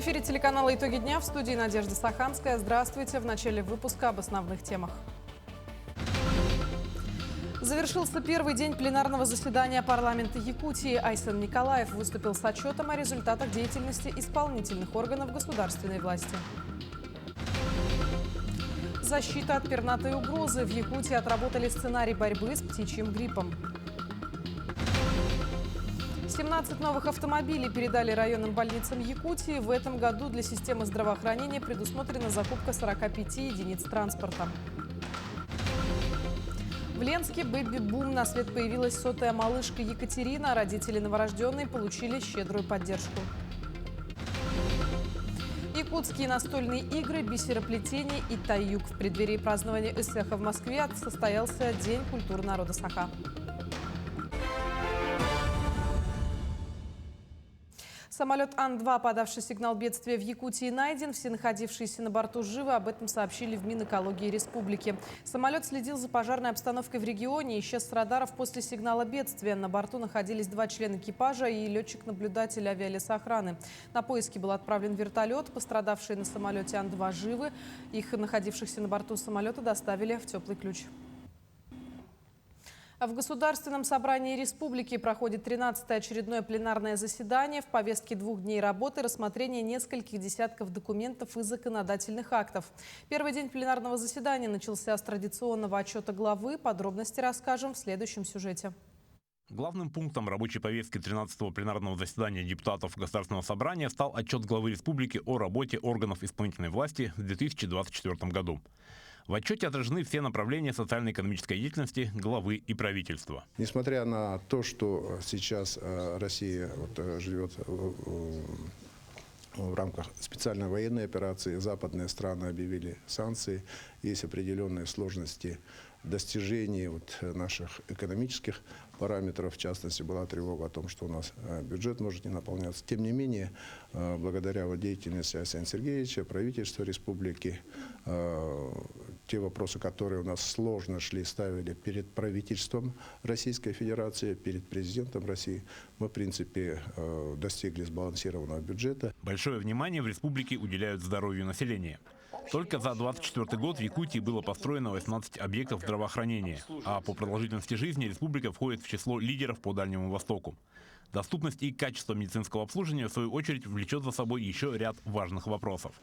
эфире телеканала «Итоги дня», в студии Надежда Саханская. Здравствуйте. В начале выпуска об основных темах. Завершился первый день пленарного заседания парламента Якутии. Айсен Николаев выступил с отчетом о результатах деятельности исполнительных органов государственной власти. Защита от пернатой угрозы. В Якутии отработали сценарий борьбы с птичьим гриппом. 17 новых автомобилей передали районным больницам Якутии. В этом году для системы здравоохранения предусмотрена закупка 45 единиц транспорта. В Ленске бэби-бум. На свет появилась сотая малышка Екатерина. Родители новорожденной получили щедрую поддержку. Якутские настольные игры, бисероплетение и таюк. В преддверии празднования Исеха в Москве состоялся День культуры народа Саха. Самолет Ан-2, подавший сигнал бедствия в Якутии, найден. Все находившиеся на борту живы. Об этом сообщили в Минэкологии республики. Самолет следил за пожарной обстановкой в регионе и исчез с радаров после сигнала бедствия. На борту находились 2 члена экипажа и летчик-наблюдатель авиалесоохраны. На поиски был отправлен вертолет. Пострадавшие на самолете Ан-2 живы. Их, находившихся на борту самолета, доставили в Теплый Ключ. В Государственном собрании республики проходит 13-е очередное пленарное заседание. В повестке 2 дней работы рассмотрение нескольких десятков документов и законодательных актов. Первый день пленарного заседания начался с традиционного отчета главы. Подробности расскажем в следующем сюжете. Главным пунктом рабочей повестки 13-го пленарного заседания депутатов Государственного собрания стал отчет главы республики о работе органов исполнительной власти в 2024 году. В отчете отражены все направления социально-экономической деятельности главы и правительства. Несмотря на то, что сейчас Россия живет в рамках специальной военной операции, западные страны объявили санкции, есть определенные сложности достижений наших экономических параметров. В частности, была тревога о том, что у нас бюджет может не наполняться. Тем не менее, благодаря деятельности Арсения Сергеевича, правительства республики, те вопросы, которые у нас сложно шли, ставили перед правительством Российской Федерации, перед президентом России, мы, в принципе, достигли сбалансированного бюджета. Большое внимание в республике уделяют здоровью населения. Только за 2024 год в Якутии было построено 18 объектов здравоохранения, а по продолжительности жизни республика входит в число лидеров по Дальнему Востоку. Доступность и качество медицинского обслуживания, в свою очередь, влечет за собой еще ряд важных вопросов.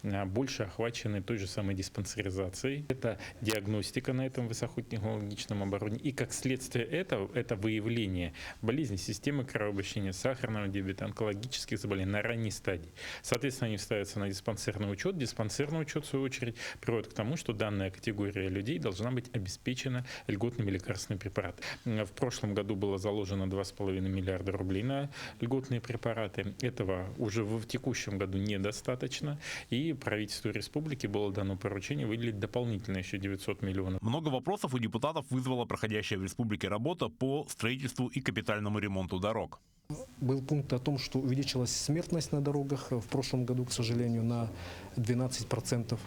Больше охвачены той же самой диспансеризацией. Это диагностика на этом высокотехнологичном оборудовании. И как следствие этого, это выявление болезней системы кровообращения, сахарного диабета, онкологических заболеваний на ранней стадии. Соответственно, они ставятся на диспансерный учет. Диспансерный учет, в свою очередь, приводит к тому, что данная категория людей должна быть обеспечена льготными лекарственными препаратами. В прошлом году было заложено 2,5 миллиарда рублей на льготные препараты. Этого уже в текущем году недостаточно. И правительству республики было дано поручение выделить дополнительно еще 900 миллионов. Много вопросов у депутатов вызвала проходящая в республике работа по строительству и капитальному ремонту дорог. Был пункт о том, что увеличилась смертность на дорогах в прошлом году, к сожалению, на 12%.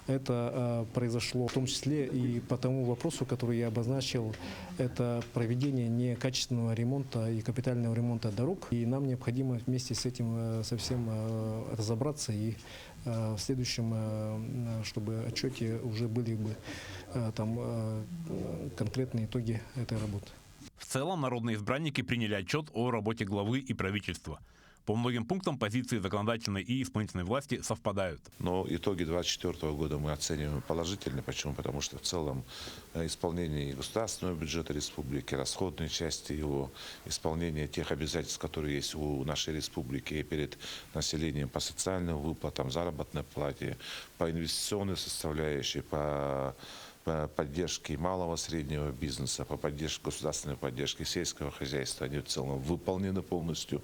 Это произошло в том числе и по тому вопросу, который я обозначил, это проведение некачественного ремонта и капитального ремонта дорог. И нам необходимо вместе с этим совсем разобраться и в следующем, чтобы в отчете уже были бы там конкретные итоги этой работы. В целом народные избранники приняли отчет о работе главы и правительства. По многим пунктам позиции законодательной и исполнительной власти совпадают. Но итоги 2024 года мы оцениваем положительно. Почему? Потому что в целом исполнение государственного бюджета республики, расходной части его, исполнение тех обязательств, которые есть у нашей республики перед населением по социальным выплатам, заработной плате, по инвестиционной составляющей, по поддержки малого и среднего бизнеса, по поддержке государственной поддержки сельского хозяйства, они в целом выполнены полностью.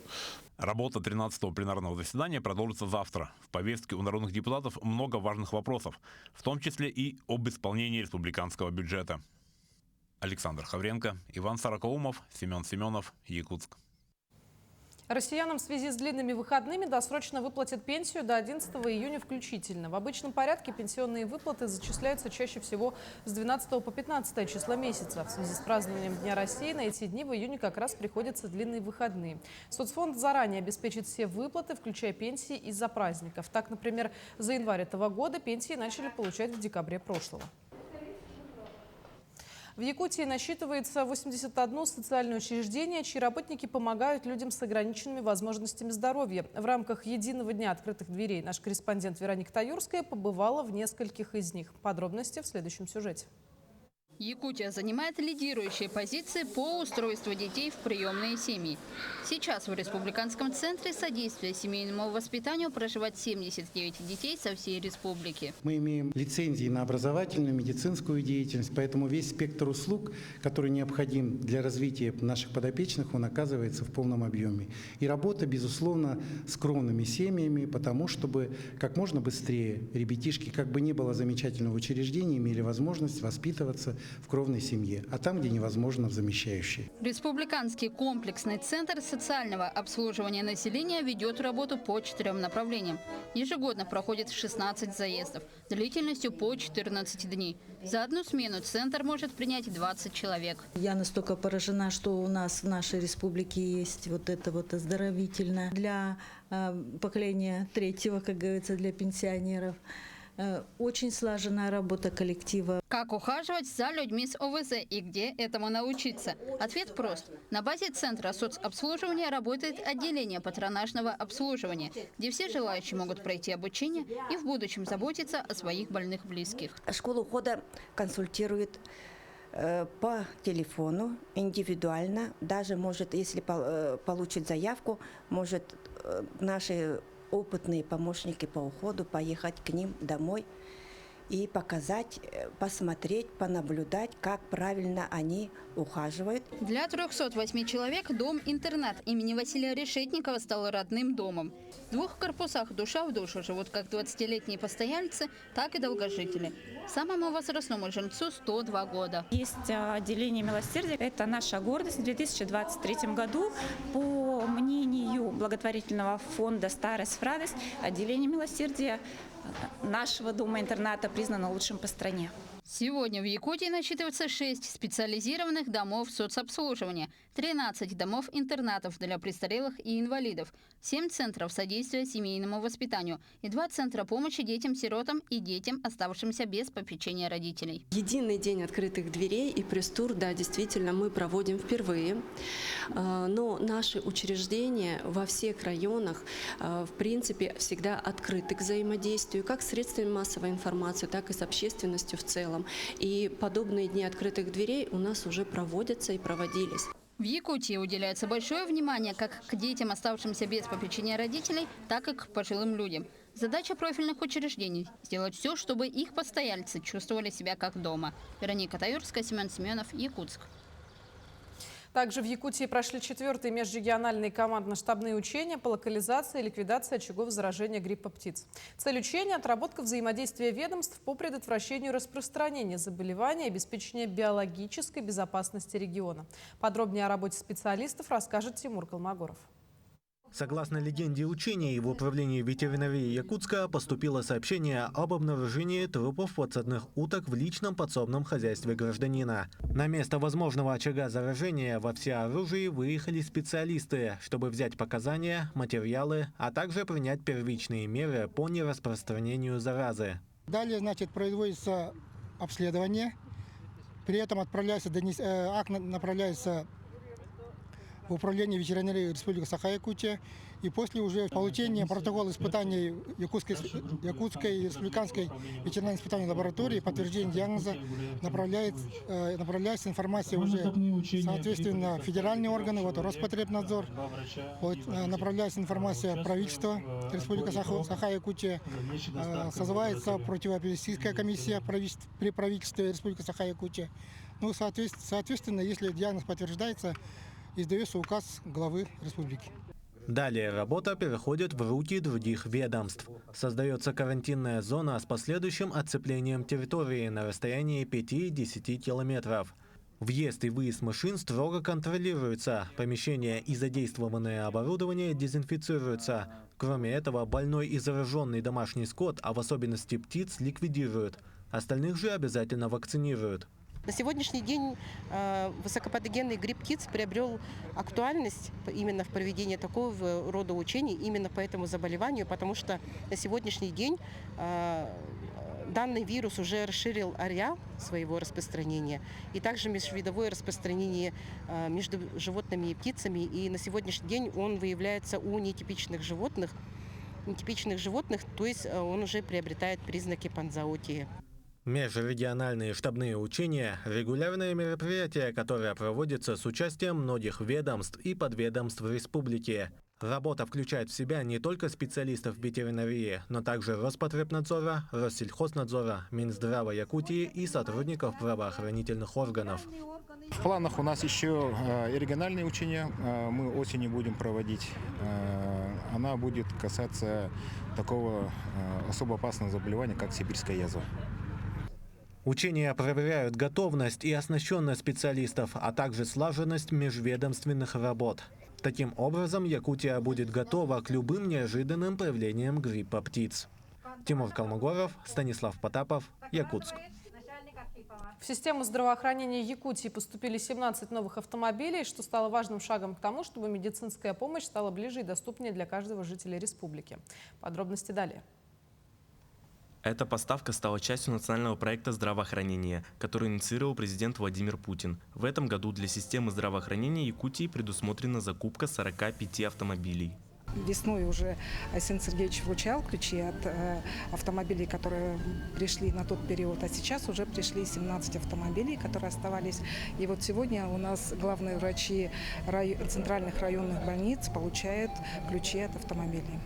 Работа 13-го пленарного заседания продолжится завтра. В повестке у народных депутатов много важных вопросов, в том числе и об исполнении республиканского бюджета. Александр Хавренко, Иван Сорокоумов, Семен Семенов, Якутск. Россиянам в связи с длинными выходными досрочно выплатят пенсию до 11 июня включительно. В обычном порядке пенсионные выплаты зачисляются чаще всего с 12 по 15 числа месяца. В связи с празднованием Дня России на эти дни в июне как раз приходятся длинные выходные. Соцфонд заранее обеспечит все выплаты, включая пенсии из-за праздников. Так, например, за январь этого года пенсии начали получать в декабре прошлого. В Якутии насчитывается 81 социальное учреждение, чьи работники помогают людям с ограниченными возможностями здоровья. В рамках единого дня открытых дверей наш корреспондент Вероника Таюрская побывала в нескольких из них. Подробности в следующем сюжете. Якутия занимает лидирующие позиции по устройству детей в приемные семьи. Сейчас в Республиканском центре содействия семейному воспитанию проживает 79 детей со всей республики. Мы имеем лицензии на образовательную, медицинскую деятельность, поэтому весь спектр услуг, который необходим для развития наших подопечных, он оказывается в полном объеме. И работа, безусловно, с кровными семьями, потому чтобы как можно быстрее ребятишки, как бы ни было замечательного учреждения, имели возможность воспитываться в кровной семье, а там, где невозможно, в замещающей. Республиканский комплексный центр социального обслуживания населения ведет работу по 4 направлениям. Ежегодно проходит 16 заездов длительностью по 14 дней. За одну смену центр может принять 20 человек. Я настолько поражена, что у нас в нашей республике есть вот это вот оздоровительное для поколения третьего, как говорится, для пенсионеров. Очень слаженная работа коллектива. Как ухаживать за людьми с ОВЗ и где этому научиться? Ответ прост. На базе Центра соцобслуживания работает отделение патронажного обслуживания, где все желающие могут пройти обучение и в будущем заботиться о своих больных близких. Школа ухода консультирует по телефону, индивидуально. Даже может, если получит заявку, может наши опытные помощники по уходу поехать к ним домой и показать, посмотреть, понаблюдать, как правильно они ухаживают. Для 308 человек дом-интернат имени Василия Решетникова стал родным домом. В 2 корпусах душа в душу живут как 20-летние постояльцы, так и долгожители. Самому возрастному жильцу 102 года. Есть отделение милосердия. Это наша гордость. В 2023 году, по мнению благотворительного фонда «Старость в радость», отделение милосердия нашего дома-интерната признано лучшим по стране. Сегодня в Якутии насчитывается 6 специализированных домов соцобслуживания, 13 домов-интернатов для престарелых и инвалидов, 7 центров содействия семейному воспитанию и 2 центра помощи детям-сиротам и детям, оставшимся без попечения родителей. Единый день открытых дверей и пресс-тур, да, действительно, мы проводим впервые. Но наши учреждения во всех районах, в принципе, всегда открыты к взаимодействию, как с средствами массовой информации, так и с общественностью в целом. И подобные дни открытых дверей у нас уже проводятся и проводились. В Якутии уделяется большое внимание как к детям, оставшимся без попечения родителей, так и к пожилым людям. Задача профильных учреждений – сделать все, чтобы их постояльцы чувствовали себя как дома. Вероника Таюрская, Семен Семенов, Якутск. Также в Якутии прошли 4-е межрегиональные командно-штабные учения по локализации и ликвидации очагов заражения гриппа птиц. Цель учения – отработка взаимодействия ведомств по предотвращению распространения заболевания и обеспечения биологической безопасности региона. Подробнее о работе специалистов расскажет Тимур Колмогоров. Согласно легенде учений, в управлении ветеринарии Якутска поступило сообщение об обнаружении трупов подсадных уток в личном подсобном хозяйстве гражданина. На место возможного очага заражения во всеоружии выехали специалисты, чтобы взять показания, материалы, а также принять первичные меры по нераспространению заразы. Далее, значит, производится обследование, при этом акт направляется в управление ветеринарии Республики Саха-Якутия, и после уже получения протокола испытаний Якутской республиканской ветеринарной испытательной лаборатории, подтверждения диагноза, направляется информация уже, соответственно, федеральные органы, вот Роспотребнадзор, вот, направляется информация правительства Республики Саха-Якутия, созывается противоэпилептическая комиссия при правительстве Республики Саха-Якутия. Ну, соответственно, если диагноз подтверждается, издается указ главы республики. Далее работа переходит в руки других ведомств. Создается карантинная зона с последующим оцеплением территории на расстоянии 5-10 километров. Въезд и выезд машин строго контролируются. Помещения и задействованное оборудование дезинфицируются. Кроме этого, больной и зараженный домашний скот, а в особенности птиц, ликвидируют. Остальных же обязательно вакцинируют. На сегодняшний день высокопатогенный грипп птиц приобрел актуальность именно в проведении такого рода учений, именно по этому заболеванию, потому что на сегодняшний день данный вирус уже расширил ареал своего распространения и также межвидовое распространение между животными и птицами. И на сегодняшний день он выявляется у нетипичных животных, то есть он уже приобретает признаки панзоотии. Межрегиональные штабные учения – регулярные мероприятия, которые проводятся с участием многих ведомств и подведомств республики. Работа включает в себя не только специалистов ветеринарии, но также Роспотребнадзора, Россельхознадзора, Минздрава Якутии и сотрудников правоохранительных органов. В планах у нас еще и региональные учения. Мы осенью будем проводить. Она будет касаться такого особо опасного заболевания, как сибирская язва. Учения проверяют готовность и оснащенность специалистов, а также слаженность межведомственных работ. Таким образом, Якутия будет готова к любым неожиданным появлениям гриппа птиц. Тимур Калмогоров, Станислав Потапов, Якутск. В систему здравоохранения Якутии поступили 17 новых автомобилей, что стало важным шагом к тому, чтобы медицинская помощь стала ближе и доступнее для каждого жителя республики. Подробности далее. Эта поставка стала частью национального проекта здравоохранения, который инициировал президент Владимир Путин. В этом году для системы здравоохранения Якутии предусмотрена закупка 45 автомобилей. Весной уже Айсен Сергеевич вручал ключи от автомобилей, которые пришли на тот период, а сейчас уже пришли 17 автомобилей, которые оставались. И вот сегодня у нас главные врачи центральных районных больниц получают ключи от автомобилей.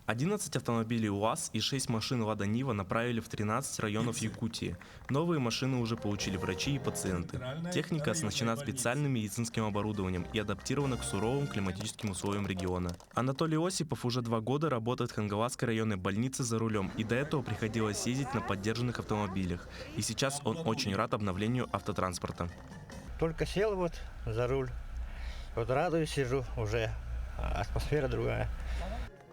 11 автомобилей УАЗ и 6 машин «Лада Нива» направили в 13 районов Якутии. Новые машины уже получили врачи и пациенты. Техника оснащена специальным медицинским оборудованием и адаптирована к суровым климатическим условиям региона. Анатолий Осипов уже 2 года работает в Хангаласской районной больнице за рулем, и до этого приходилось ездить на поддержанных автомобилях. И сейчас он очень рад обновлению автотранспорта. Только сел вот за руль, вот радуюсь, сижу, уже атмосфера другая.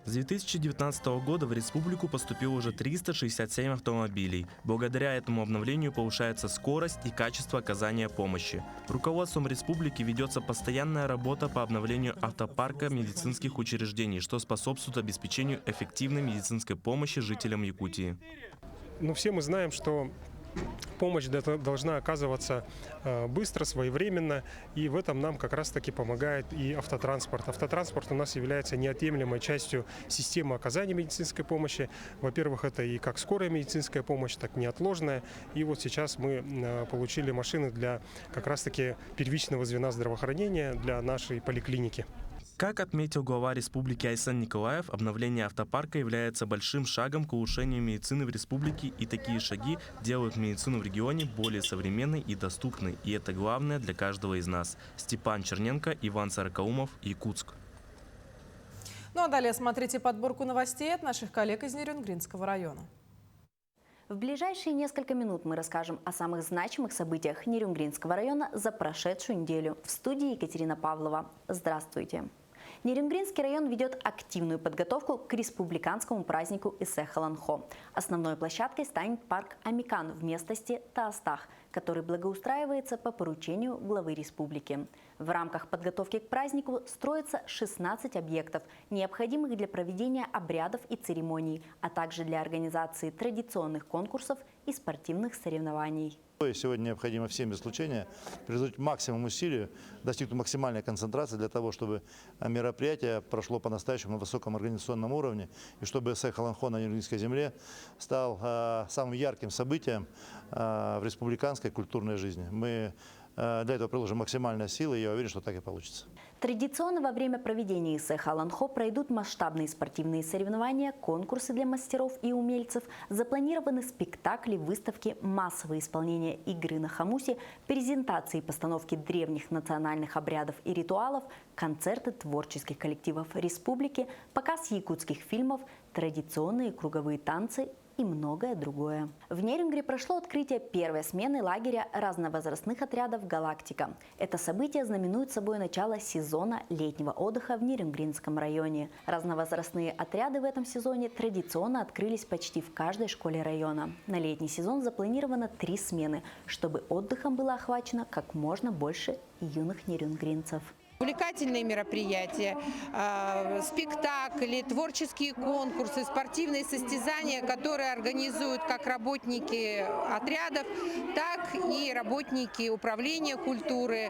С 2019 года в республику поступило уже 367 автомобилей. Благодаря этому обновлению повышается скорость и качество оказания помощи. Руководством республики ведется постоянная работа по обновлению автопарка медицинских учреждений, что способствует обеспечению эффективной медицинской помощи жителям Якутии. Все мы знаем, что помощь должна оказываться быстро, своевременно, и в этом нам как раз-таки помогает и автотранспорт. Автотранспорт у нас является неотъемлемой частью системы оказания медицинской помощи. Во-первых, это и как скорая медицинская помощь, так и неотложная. И вот сейчас мы получили машины для как раз-таки первичного звена здравоохранения для нашей поликлиники. Как отметил глава республики Айсен Николаев, обновление автопарка является большим шагом к улучшению медицины в республике, и такие шаги делают медицину в регионе более современной и доступной. И это главное для каждого из нас. Степан Черненко, Иван Сорокаумов, Якутск. Ну а далее смотрите подборку новостей от наших коллег из Нерюнгринского района. В ближайшие несколько минут мы расскажем о самых значимых событиях Нерюнгринского района за прошедшую неделю. В студии Екатерина Павлова. Здравствуйте. Нерюнгринский район ведет активную подготовку к республиканскому празднику Исэх-Халанхо. Основной площадкой станет парк Амикан в местности Таастах, который благоустраивается по поручению главы республики. В рамках подготовки к празднику строится 16 объектов, необходимых для проведения обрядов и церемоний, а также для организации традиционных конкурсов и спортивных соревнований. Сегодня необходимо всем без исключения приложить максимум усилий, достигнуть максимальной концентрации для того, чтобы мероприятие прошло по-настоящему на высоком организационном уровне, и чтобы Исэх-Халанхо на Нерюнгринской земле стал самым ярким событием в республиканской культурной жизни. Мы для этого приложим максимальные силы, и я уверен, что так и получится. Традиционно во время проведения Исэх-Халанхо пройдут масштабные спортивные соревнования, конкурсы для мастеров и умельцев, запланированы спектакли, выставки, массовые исполнения игры на хамусе, презентации и постановки древних национальных обрядов и ритуалов, концерты творческих коллективов республики, показ якутских фильмов, традиционные круговые танцы и многое другое. В Нерюнгри прошло открытие первой смены лагеря разновозрастных отрядов «Галактика». Это событие знаменует собой начало сезона летнего отдыха в Нерюнгринском районе. Разновозрастные отряды в этом сезоне традиционно открылись почти в каждой школе района. На летний сезон запланировано 3 смены, чтобы отдыхом было охвачено как можно больше юных нерюнгринцев. Увлекательные мероприятия, спектакли, творческие конкурсы, спортивные состязания, которые организуют как работники отрядов, так и работники управления культуры,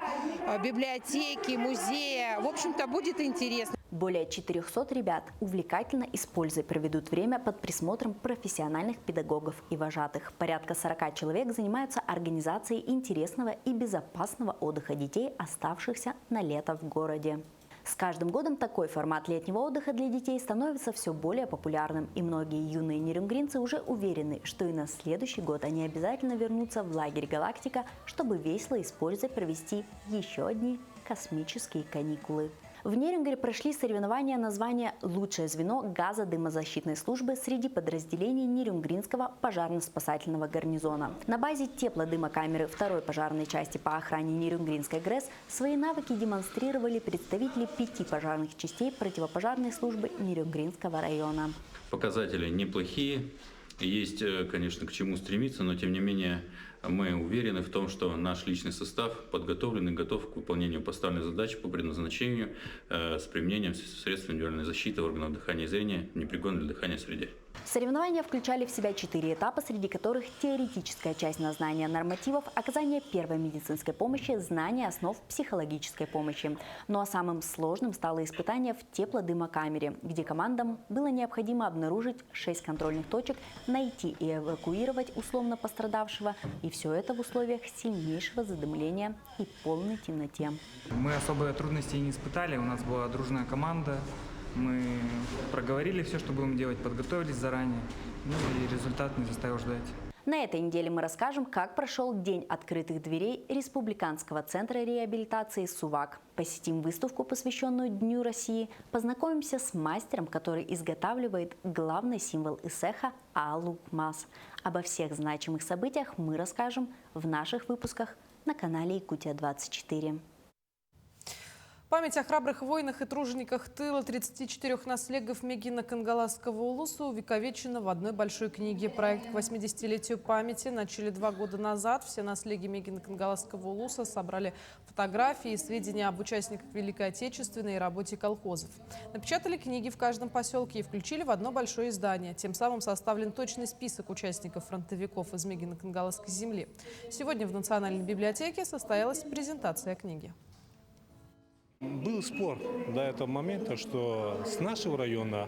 библиотеки, музея. В общем-то, будет интересно. Более 400 ребят увлекательно и с пользой проведут время под присмотром профессиональных педагогов и вожатых. Порядка 40 человек занимаются организацией интересного и безопасного отдыха детей, оставшихся на лето в городе. С каждым годом такой формат летнего отдыха для детей становится все более популярным, и многие юные нерюнгринцы уже уверены, что и на следующий год они обязательно вернутся в лагерь «Галактика», чтобы весело и с пользой провести еще одни космические каникулы. В Нерюнгри прошли соревнования на звание «Лучшее звено газодымозащитной службы» среди подразделений Нерюнгринского пожарно-спасательного гарнизона. На базе теплодымокамеры 2-й пожарной части по охране Нерюнгринской ГРЭС свои навыки демонстрировали представители 5 пожарных частей противопожарной службы Нерюнгринского района. Показатели неплохие. Есть, конечно, к чему стремиться, но тем не менее мы уверены в том, что наш личный состав подготовлен и готов к выполнению поставленной задачи по предназначению с применением средств индивидуальной защиты органов дыхания и зрения в непригодной для дыхания среде. Соревнования включали в себя 4 этапа, среди которых теоретическая часть на знание нормативов, оказание первой медицинской помощи, знание основ психологической помощи. Ну а самым сложным стало испытание в теплодымокамере, где командам было необходимо обнаружить 6 контрольных точек, найти и эвакуировать условно пострадавшего, и все это в условиях сильнейшего задымления и полной темноте. Мы особые трудности не испытали, у нас была дружная команда. Мы проговорили все, что будем делать, подготовились заранее, ну и результат не заставил ждать. На этой неделе мы расскажем, как прошел День открытых дверей Республиканского центра реабилитации «Сувак». Посетим выставку, посвященную Дню России, познакомимся с мастером, который изготавливает главный символ ИСЭХа – Алукмас. Обо всех значимых событиях мы расскажем в наших выпусках на канале Якутия-24. Память о храбрых воинах и тружениках тыла 34 наследников Мегино-Кангаласского улуса увековечена в одной большой книге. Проект к 80-летию памяти начали 2 года назад. Все наследники Мегино-Кангаласского улуса собрали фотографии и сведения об участниках Великой Отечественной и работе колхозов. Напечатали книги в каждом поселке и включили в одно большое издание. Тем самым составлен точный список участников фронтовиков из Мегино-Кангаласской земли. Сегодня в Национальной библиотеке состоялась презентация книги. Был спор до этого момента, что с нашего района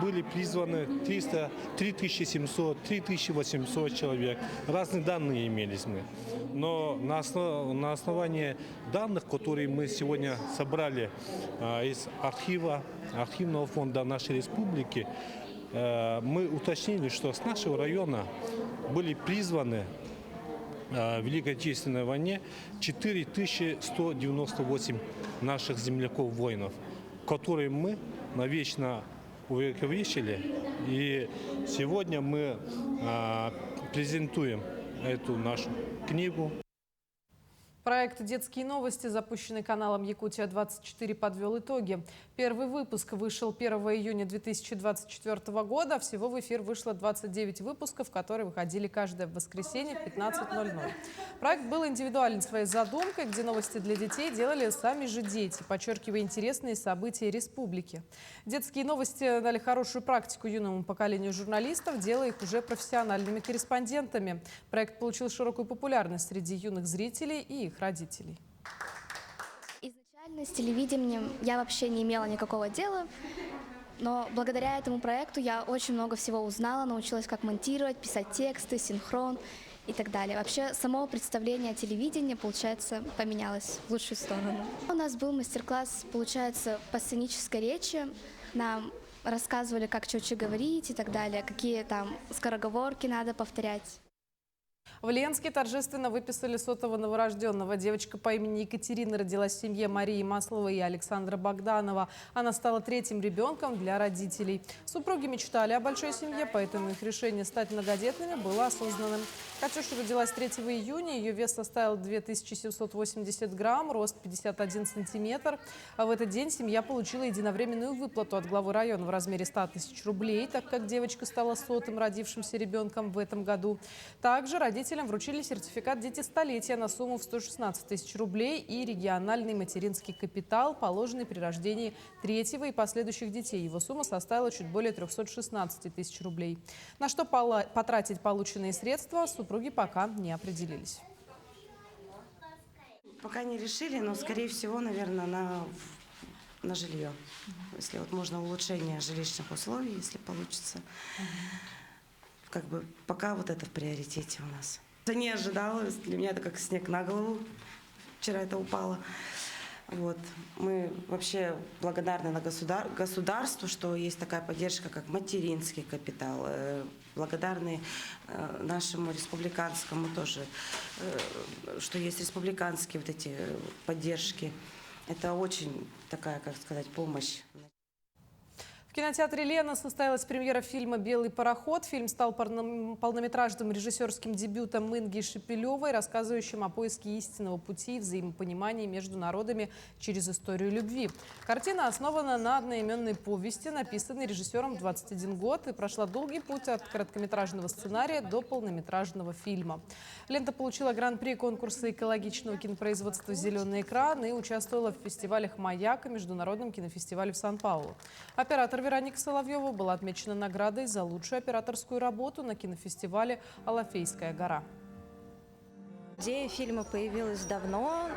были призваны 3700, 3800 человек. Разные данные имелись мы. Но на основании данных, которые мы сегодня собрали из архивного фонда нашей республики, мы уточнили, что с нашего района были призваны в Великой Отечественной войне 4198 наших земляков-воинов, которые мы навечно увековечили. И сегодня мы презентуем эту нашу книгу. Проект «Детские новости», запущенный каналом Якутия-24, подвел итоги. Первый выпуск вышел 1 июня 2024 года. Всего в эфир вышло 29 выпусков, которые выходили каждое воскресенье в 15:00. Проект был индивидуален своей задумкой, где новости для детей делали сами же дети, подчеркивая интересные события республики. Детские новости дали хорошую практику юному поколению журналистов, делая их уже профессиональными корреспондентами. Проект получил широкую популярность среди юных зрителей и их родителей. Изначально с телевидением я вообще не имела никакого дела, но благодаря этому проекту я очень много всего узнала, научилась, как монтировать, писать тексты, синхрон и так далее. Вообще, само представление телевидения, получается, поменялось в лучшую сторону. У нас был мастер-класс, получается, по сценической речи. Нам рассказывали, как четче говорить и так далее, какие там скороговорки надо повторять. В Ленске торжественно выписали 100-го новорожденного. Девочка по имени Екатерина родилась в семье Марии Масловой и Александра Богданова. Она стала третьим ребенком для родителей. Супруги мечтали о большой семье, поэтому их решение стать многодетными было осознанным. Катюша родилась 3 июня, ее вес составил 2780 грамм, рост 51 сантиметр. А в этот день семья получила единовременную выплату от главы района в размере 100 тысяч рублей, так как девочка стала 100-м родившимся ребенком в этом году. Также родителям вручили сертификат «Дети столетия» на сумму в 116 тысяч рублей и региональный материнский капитал, положенный при рождении 3-го и последующих детей. Его сумма составила чуть более 316 тысяч рублей. На что потратить полученные средства, супруги пока не определились. Пока не решили, но, скорее всего, наверное, на жилье. Если вот можно улучшение жилищных условий, если получится. Как бы пока вот это в приоритете у нас. Я не ожидала, для меня это как снег на голову. Вчера это упало. Вот. Мы вообще благодарны государству, что есть такая поддержка, как материнский капитал. Благодарны нашему республиканскому тоже, что есть республиканские вот эти поддержки. Это очень такая, как сказать, помощь. В кинотеатре «Лена» состоялась премьера фильма «Белый пароход». Фильм стал полнометражным режиссерским дебютом Инги Шепелевой, рассказывающим о поиске истинного пути и взаимопонимания между народами через историю любви. Картина основана на одноименной повести, написанной режиссером 21 год, и прошла долгий путь от короткометражного сценария до полнометражного фильма. Лента получила гран-при конкурса экологичного кинопроизводства «Зеленый экран» и участвовала в фестивалях «Маяк» и Международном кинофестивале в Сан-Паулу. Оператор Вероника Соловьева была отмечена наградой за лучшую операторскую работу на кинофестивале «Алафейская гора». Идея фильма появилась давно.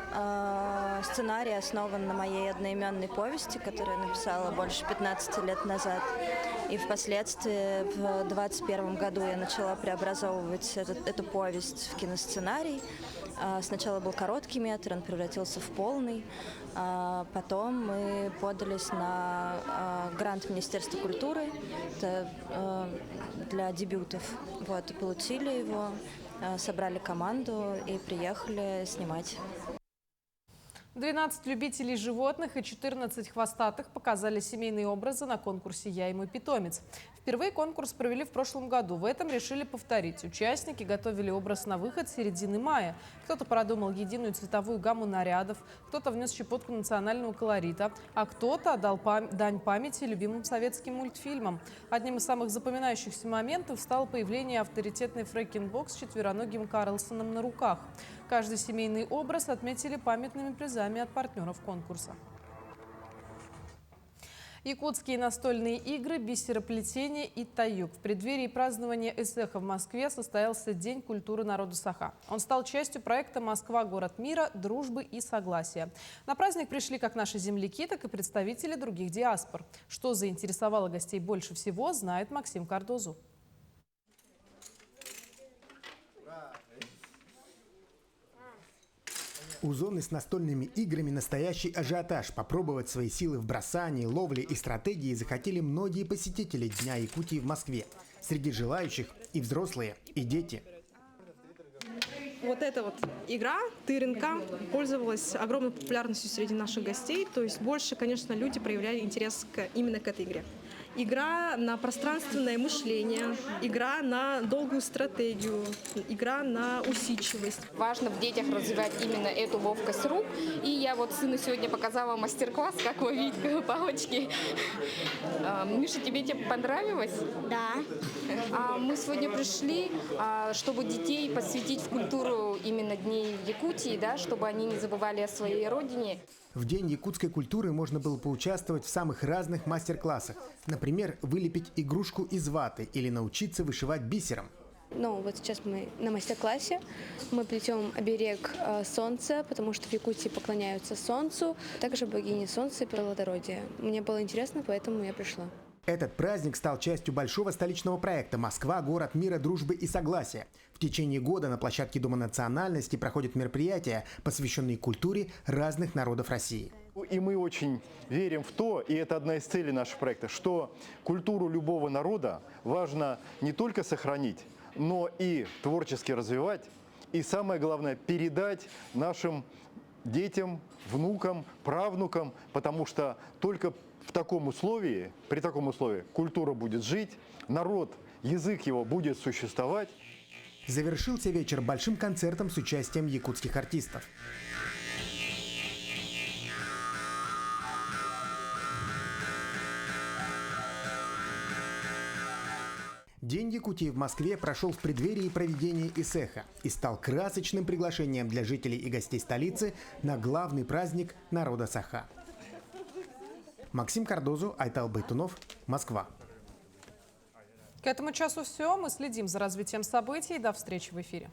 Сценарий основан на моей одноименной повести, которую я написала больше 15 лет назад. И впоследствии в 2021 году я начала преобразовывать эту повесть в киносценарий. Сначала был короткий метр, он превратился в полный. Потом мы подались на грант Министерства культуры для дебютов. Вот, и получили его, собрали команду и приехали снимать. 12 любителей животных и 14 хвостатых показали семейные образы на конкурсе «Я и мой питомец». Впервые конкурс провели в прошлом году. В этом решили повторить. Участники готовили образ на выход с середины мая. Кто-то продумал единую цветовую гамму нарядов, кто-то внес щепотку национального колорита, а кто-то отдал дань памяти любимым советским мультфильмам. Одним из самых запоминающихся моментов стало появление авторитетной фрэкинбокс с четвероногим Карлсоном на руках. Каждый семейный образ отметили памятными призами от партнеров конкурса. Якутские настольные игры, бисероплетение и таюк. В преддверии празднования Эсэха в Москве состоялся День культуры народа Саха. Он стал частью проекта «Москва. Город мира, дружбы и согласия». На праздник пришли как наши земляки, так и представители других диаспор. Что заинтересовало гостей больше всего, знает Максим Кардозу. У зоны с настольными играми настоящий ажиотаж. Попробовать свои силы в бросании, ловле и стратегии захотели многие посетители Дня Якутии в Москве. Среди желающих и взрослые, и дети. Вот эта вот игра «Тыренка» пользовалась огромной популярностью среди наших гостей. То есть больше, конечно, люди проявляли интерес именно к этой игре. Игра на пространственное мышление, игра на долгую стратегию, игра на усидчивость. Важно в детях развивать именно эту ловкость рук. И я вот сыну сегодня показала мастер-класс, как ловить палочки. Миша, тебе понравилось? Да. Мы сегодня пришли, чтобы детей посвятить в культуру именно Дней Якутии, да, чтобы они не забывали о своей родине. В День якутской культуры можно было поучаствовать в самых разных мастер-классах. Например, вылепить игрушку из ваты или научиться вышивать бисером. Ну, вот сейчас мы на мастер-классе. Мы плетем оберег солнца, потому что в Якутии поклоняются солнцу, также богине солнца и плодородия. Мне было интересно, поэтому я пришла. Этот праздник стал частью большого столичного проекта «Москва. Город мира, дружбы и согласия». В течение года на площадке Дома национальности проходят мероприятия, посвященные культуре разных народов России. И мы очень верим в то, и это одна из целей нашего проекта, что культуру любого народа важно не только сохранить, но и творчески развивать. И самое главное, передать нашим детям, внукам, правнукам, потому что только в таком условии, при таком условии культура будет жить, народ, язык его будет существовать. Завершился вечер большим концертом с участием якутских артистов. День Якутии в Москве прошел в преддверии проведения ИСЭХа и стал красочным приглашением для жителей и гостей столицы на главный праздник народа Саха. Максим Кардозу, Айтал Байтунов, Москва. К этому часу все. Мы следим за развитием событий. До встречи в эфире.